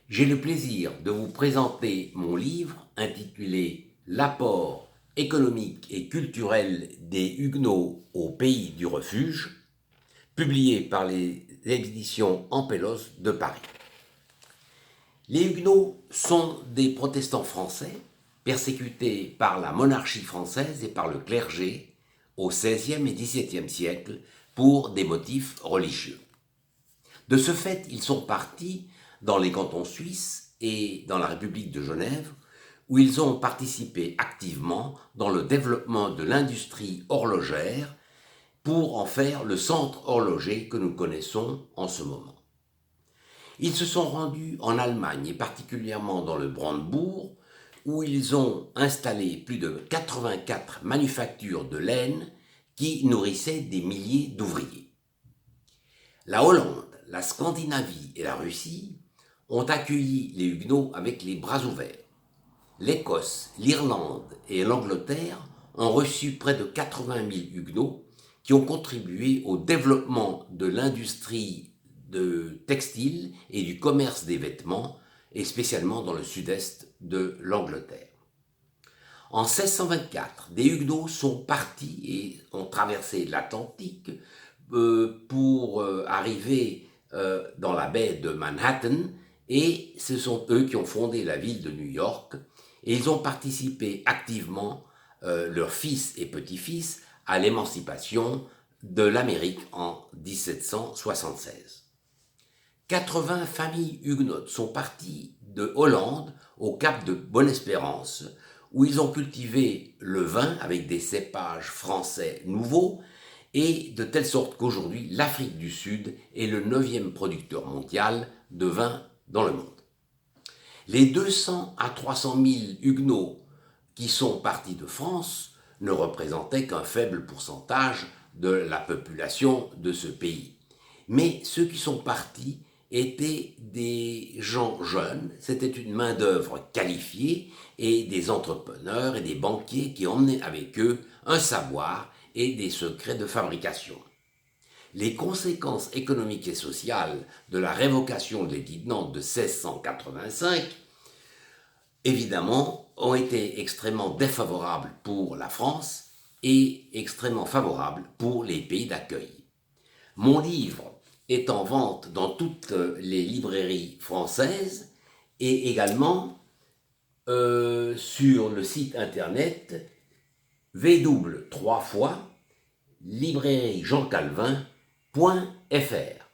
J'ai le plaisir de vous présenter mon livre intitulé L'apport économique et culturel des Huguenots au pays du refuge, publié par les éditions Ampélos de Paris. Les Huguenots sont des protestants français persécutés par la monarchie française et par le clergé au XVIe et XVIIe siècle pour des motifs religieux. De ce fait, ils sont partis dans les cantons suisses et dans la République de Genève, où ils ont participé activement dans le développement de l'industrie horlogère pour en faire le centre horloger que nous connaissons en ce moment. Ils se sont rendus en Allemagne et particulièrement dans le Brandebourg, où ils ont installé plus de 84 manufactures de laine qui nourrissaient des milliers d'ouvriers. La Hollande, la Scandinavie et la Russie ont accueilli les Huguenots avec les bras ouverts. L'Écosse, l'Irlande et l'Angleterre ont reçu près de 80 000 Huguenots qui ont contribué au développement de l'industrie de textile et du commerce des vêtements, et spécialement dans le sud-est de l'Angleterre. En 1624, des Huguenots sont partis et ont traversé l'Atlantique pour arriver dans la baie de Manhattan, et ce sont eux qui ont fondé la ville de New York, et ils ont participé activement, leurs fils et petits-fils, à l'émancipation de l'Amérique en 1776. 80 familles huguenotes sont parties de Hollande au cap de Bonne-Espérance, où ils ont cultivé le vin avec des cépages français nouveaux, et de telle sorte qu'aujourd'hui, l'Afrique du Sud est le 9e producteur mondial de vin dans le monde. Les 200 à 300 000 Huguenots qui sont partis de France ne représentaient qu'un faible pourcentage de la population de ce pays. Mais ceux qui sont partis étaient des gens jeunes, c'était une main-d'œuvre qualifiée et des entrepreneurs et des banquiers qui emmenaient avec eux un savoir et des secrets de fabrication. Les conséquences économiques et sociales de la révocation de l'édit de Nantes de 1685, évidemment, ont été extrêmement défavorables pour la France et extrêmement favorables pour les pays d'accueil. Mon livre est en vente dans toutes les librairies françaises et également sur le site internet www.librairiejeancalvin.fr.